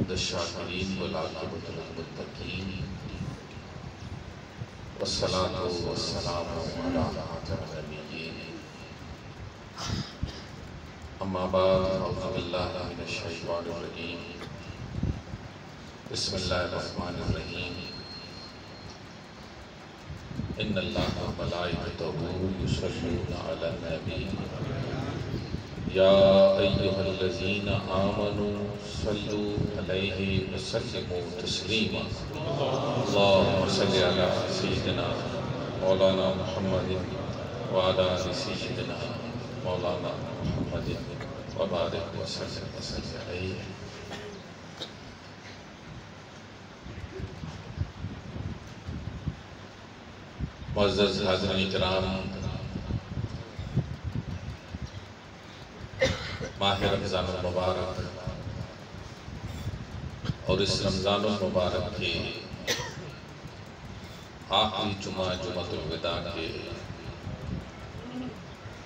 حمد الشاکرین والعاقبۃ للمتقین والصلاة والسلام علی خاتم النبیین اما بعد اعوذ باللہ من الشیطان الرجیم بسم اللہ الرحمن الرحیم ان اللہ وملائکتہ یصلون علی النبی یا ایہا الذین آمنوا صلوا علیہ وسلموا تسلیما اللہم صلی علی سیدنا مولانا محمد وعلی آل سیدنا مولانا محمد وبارک وسلم علیہ۔ معزز حاضرین کرام، ماہ رمضان المبارک اور اس رمضان المبارک کے آخری جمعہ جمعۃ الوداع کے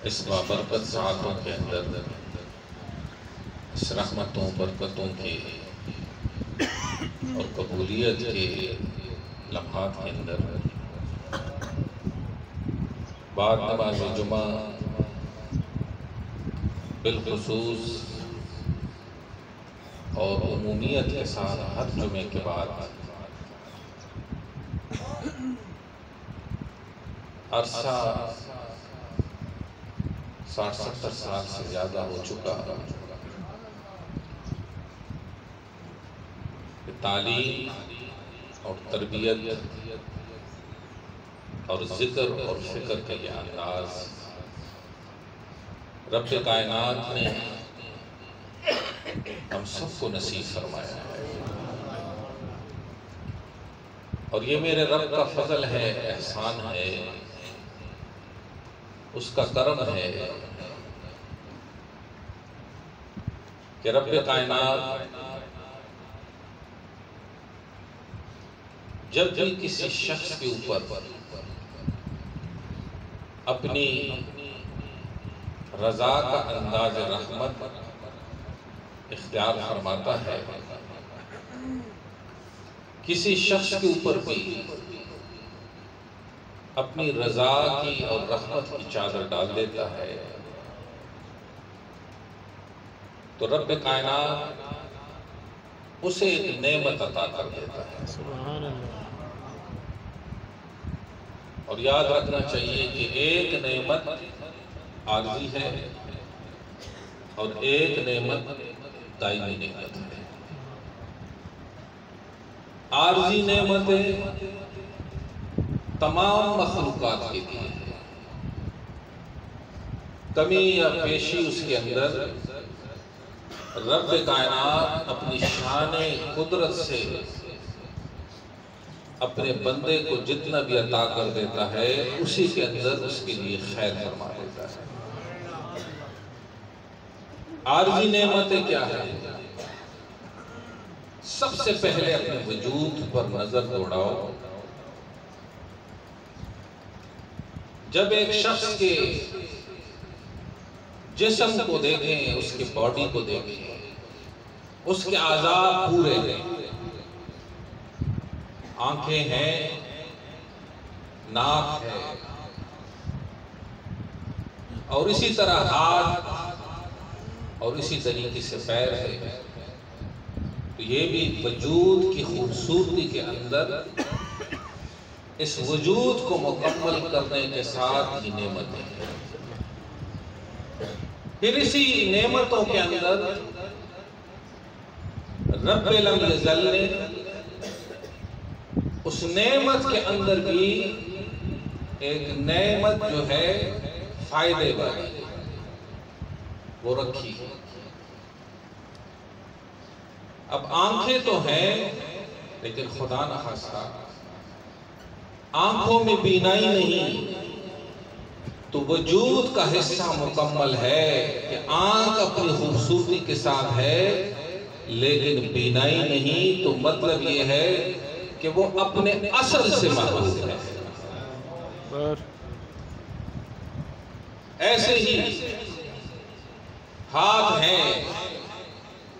اس بابرکت ساعتوں کے اندر، اس رحمتوں برکتوں کے اور قبولیت کے لمحات کے اندر بعد نماز جمعہ بالخصوص اور عمومیت کے ساتھ ہر جمعے کے بعد عرصہ 60-70 سال سے زیادہ ہو چکا تعلیم اور تربیت اور ذکر اور فکر کا یہ انداز رب کائنات نے ہم سب کو نصیب فرمایا ہے، اور یہ میرے رب کا فضل ہے، احسان ہے، اس کا کرم ہے کہ رب کائنات جب بھی کسی شخص کے اوپر اپنی رضا کا انداز رحمت اختیار فرماتا ہے، کسی شخص کے اوپر بھی اپنی رضا کی اور رحمت کی چادر ڈال دیتا ہے، تو رب کائنات اسے ایک نعمت عطا کر دیتا ہے۔ سبحان اللہ۔ اور یاد رکھنا چاہیے کہ ایک نعمت عارضی ہے اور ایک نعمت دائمی نعمت ہے۔ عارضی نعمتیں تمام مخلوقات کے لیے ہیں، کمی یا پیشی اس کے اندر رب کائنات اپنی شان قدرت سے اپنے بندے کو جتنا بھی عطا کر دیتا ہے، اسی کے اندر اس کے لیے خیر فرما دیتا ہے۔ عارضی نعمتیں کیا ہیں؟ سب سے پہلے اپنے وجود پر نظر دوڑاؤ۔ جب ایک شخص کے جسم کو دیکھیں، اس کے باڈی کو دیکھیں، اس کے اعضاء پورے ہیں، آنکھیں ہیں، ناک ہے، اور اسی طرح ہاتھ اور اسی طریقے سے پیر ہے، تو یہ بھی وجود کی خوبصورتی کے اندر اس وجود کو مکمل کرنے کے ساتھ ہی نعمتیں ہیں۔ پھر اسی نعمتوں کے اندر رب لم یزل نے اس نعمت کے اندر بھی ایک نعمت جو ہے فائدے والی وہ رکھی۔ اب آنکھیں تو ہیں، لیکن خدا نخواستہ آنکھوں میں بینائی نہیں، تو وجود کا حصہ مکمل ہے کہ آنکھ اپنی خوبصورتی کے ساتھ ہے لیکن بینائی نہیں، تو مطلب یہ ہے کہ وہ اپنے اصل سے محروم ہے۔ ایسے ہی ہاتھ ہیں،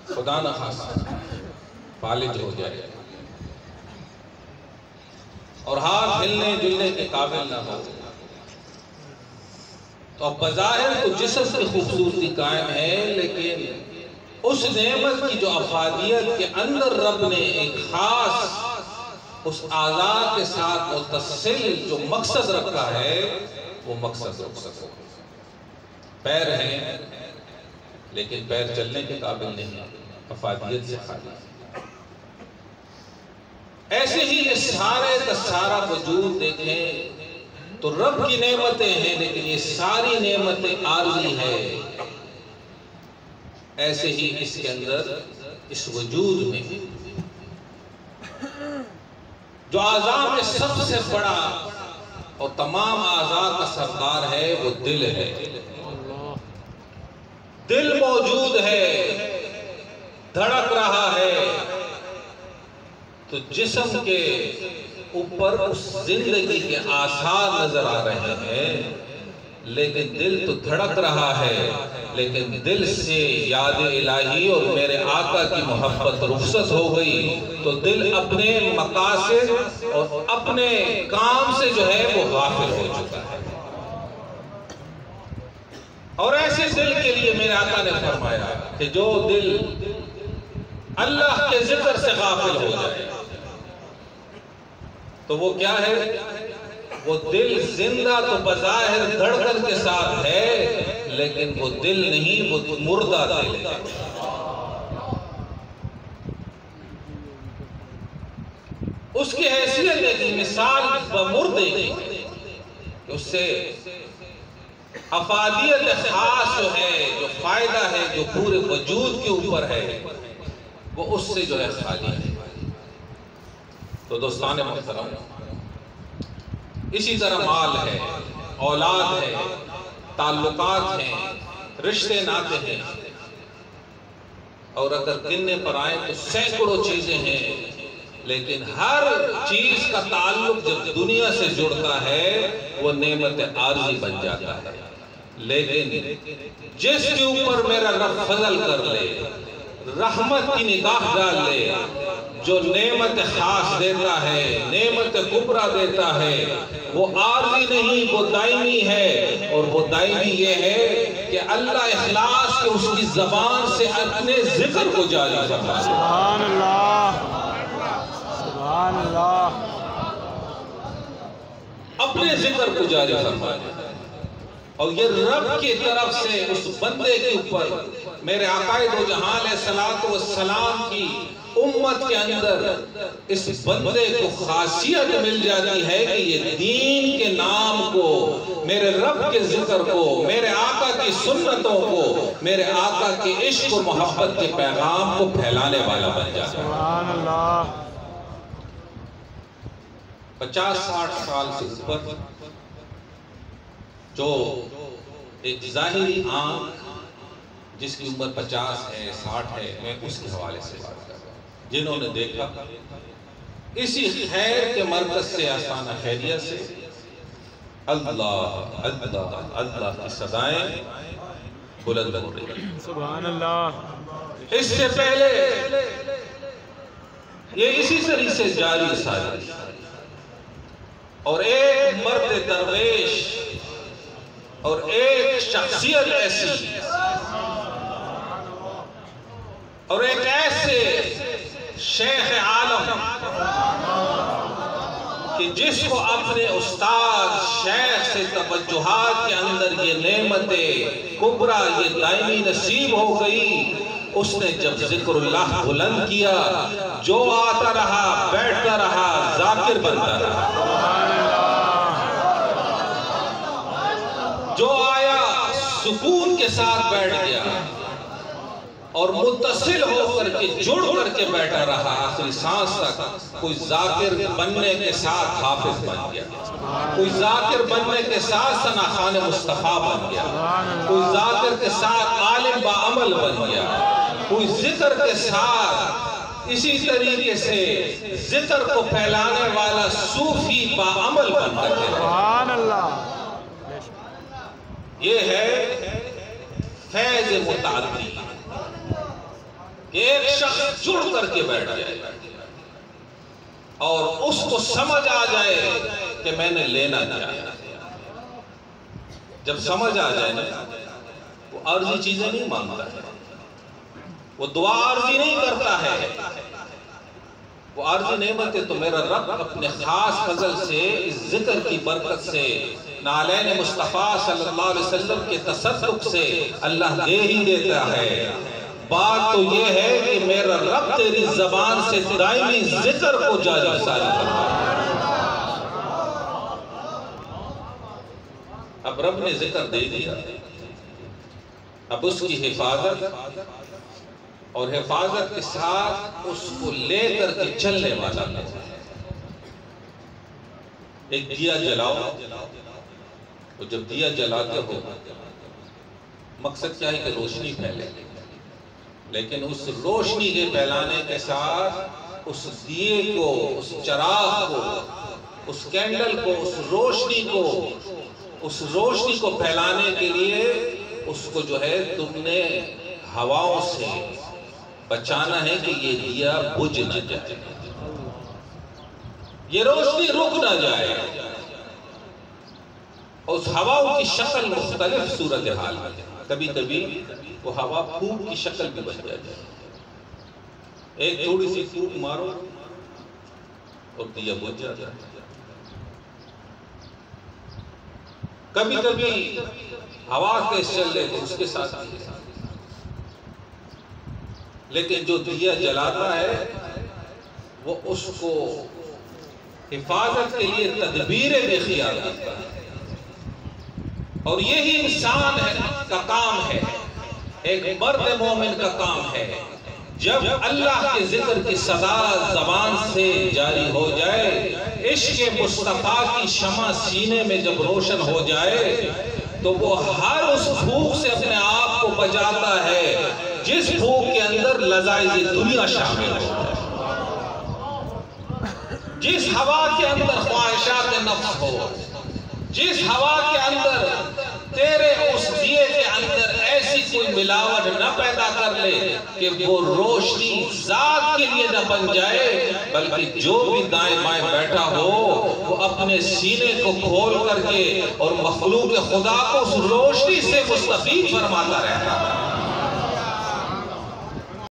خدا نخواستہ فالج ہو جائے اور ہاتھ ہلنے جلنے کے قابل نہ ہو، تو اب بظاہر تو جسم کی خوبصورتی قائم ہے، لیکن اس نعمت کی جو افادیت کے اندر رب نے ایک خاص اس اعضاء کے ساتھ متصل جو مقصد رکھا ہے، وہ مقصد رکھا۔ پیر ہیں لیکن پیر چلنے کے قابل نہیں، افادیت سے خالی۔ ایسے ہی یہ سارے کا سارا وجود دیکھیں تو رب کی نعمتیں ہیں، لیکن یہ ساری نعمتیں عارضی ہے۔ ایسے ہی اس کے اندر اس وجود میں جو اعضاء میں سب سے بڑا اور تمام اعضاء کا سردار ہے، وہ دل ہے۔ دل موجود ہے، دھڑک رہا ہے، تو جسم کے اوپر اس زندگی کے آثار نظر آ رہے ہیں، لیکن دل تو دھڑک رہا ہے، لیکن دل سے یاد الہی اور میرے آقا کی محبت رخصت ہو گئی، تو دل اپنے مقاصد اور اپنے کام سے جو ہے وہ غافل ہو چکا ہے۔ اور ایسے دل کے لیے میرے آقا نے فرمایا کہ جو دل اللہ کے ذکر سے غافل ہو جائے تو وہ کیا ہے؟ وہ دل زندہ تو بظاہر دھڑکن کے ساتھ ہے، لیکن وہ دل نہیں، وہ مردہ دل ہے۔ اس کی حیثیت ہے کہ مثال بمردے کی، کہ اس سے افادیت خاص جو ہے، جو فائدہ ہے، جو پورے وجود کے اوپر ہے، وہ اس سے جو ہے خالی ہے۔ تو دوستان محترم، اسی طرح مال ہے، اولاد ہے، تعلقات ہیں، رشتے ناتے ہیں، اور اگر گننے پر آئیں تو سینکڑوں چیزیں ہیں، لیکن ہر چیز کا تعلق جب دنیا سے جڑتا ہے وہ نعمت عارضی بن جاتا ہے۔ لیکن جس کے اوپر میرا رب فضل کر لے، رحمت کی نگاہ ڈال لے، جو نعمت خاص دیتا ہے، نعمت کبریٰ دیتا ہے، وہ عارضی نہیں، وہ دائمی ہے۔ اور وہ دائمی یہ ہے کہ اللہ اخلاص کے اس کی زبان سے اپنے ذکر کو جاری فرمائے۔ سبحان اللہ، سبحان اللہ، اپنے ذکر کو جاری فرمائے۔ اور یہ رب کی طرف سے اس بندے کے اوپر میرے آقا دو جہاں علیہ السلام کی امت کے اندر اس بندے کو خاصیت مل جاتی ہے کہ یہ دین کے نام کو، میرے رب کے ذکر کو، میرے آقا کی سنتوں کو، میرے آقا کے عشق و محبت کے پیغام کو پھیلانے والا بن جاتا ہے۔ سبحان اللہ۔ 50-60 سال سے اوپر جو ایک ظاہری آنکھ جس کی عمر 50 ہے، 60 ہے، میں اس کے حوالے سے بات کر رہا ہوں، جنہوں نے دیکھا اسی خیر کے مرکز سے، آسانہ خیریہ سے اللہ اللہ اللہ کی صدائیں بلند ہو رہی ہیں۔ سبحان اللہ۔ اس سے پہلے یہ اسی طریقے سے جاری ساری، اور ایک مرد درویش اور ایک شخصیت ایسی اور ایک ایسے شیخ عالم کہ جس کو اپنے استاد شیخ سے توجہات کے اندر یہ نعمت کبریٰ، یہ دائمی نصیب ہو گئی، اس نے جب ذکر اللہ بلند کیا، جو آتا رہا بیٹھتا رہا، ذاکر بنتا رہا۔ جو آیا سکون کے ساتھ بیٹھ گیا اور متصل ہو کر کے جڑ کر کے بیٹھا رہا آخری سانس تک۔ کوئی ذاکر بننے کے ساتھ حافظ بن گیا، کوئی ذاکر بننے کے ساتھ ثناخوان مصطفیٰ بن گیا، کوئی ذاکر کے ساتھ عالم باعمل بن گیا، کوئی ذکر کے ساتھ اسی طریقے سے ذکر کو پھیلانے والا صوفی باعمل بن گیا۔ سبحان اللہ۔ یہ ہے فیض متعدی۔ کہ ایک شخص جڑ کر کے بیٹھ جائے اور اس کو سمجھ آ جائے کہ میں نے لینا کیا ہے۔ جب سمجھ آ جائے نا، وہ عارضی چیزیں نہیں مانگتا ہے، وہ دعا عارضی نہیں کرتا ہے، وہ عارضی نعمتیں تو میرا رب اپنے خاص فضل سے، اس ذکر کی برکت سے، نالین مصطفیٰ صلی اللہ علیہ وسلم کے تصدق سے اللہ دے ہی دیتا ہے۔ بات تو یہ ہے کہ میرا رب تیری زبان سے دائمی ذکر کو جاری ساری کرتا ہے۔ اب رب نے ذکر دے دیا، اب اس کی حفاظت، اور حفاظت کے ساتھ اس کو لے کر کے چلنے والا ہے۔ ایک دیا جلاؤ، اور جب دیا جلاتے ہو مقصد کیا ہے کہ روشنی پھیلے، لیکن اس روشنی کے پھیلانے کے ساتھ اس دیے کو، اس چراغ کو، اس کینڈل کو، اس روشنی کو پھیلانے کے لیے اس کو جو ہے تم نے ہواؤں سے بچانا ہے کہ یہ دیا بجھ نہ جائے، یہ روشنی رک نہ جائے۔ اس ہواؤں کی شکل مختلف صورتحال ہے، کبھی کبھی وہ ہوا پھوک کی شکل بھی بن جائے، ایک تھوڑی سی پھوک مارو اور دیا بجھ جاتا ہے۔ کبھی کبھی ہوا تیز چل رہے تو اس کے ساتھ، لیکن جو دیا جلاتا ہے وہ اس کو حفاظت کے لیے تدبیریں بھی اختیار کرتا ہے، اور یہی انسان کا کام ہے، ایک مرد مومن کا کام ہے۔ جب اللہ کے ذکر کی صدا زبان سے جاری ہو جائے، عشق مصطفیٰ کی شمع سینے میں جب روشن ہو جائے، تو وہ ہر اس بھوک سے اپنے آپ کو بچاتا ہے جس بھوک کے اندر لذائذ دنیا شامل ہو، جس ہوا کے اندر خواہشات نفس ہو، جس ہوا کے اندر تیرے اس دیے کے اندر ایسی کوئی ملاوٹ نہ پیدا کر لے کہ وہ روشنی ذات کے لیے نہ بن جائے، بلکہ جو بھی دائیں بائیں بیٹھا ہو وہ اپنے سینے کو کھول کر کے اور مخلوق خدا کو اس روشنی سے مستفید فرماتا رہتا ہے۔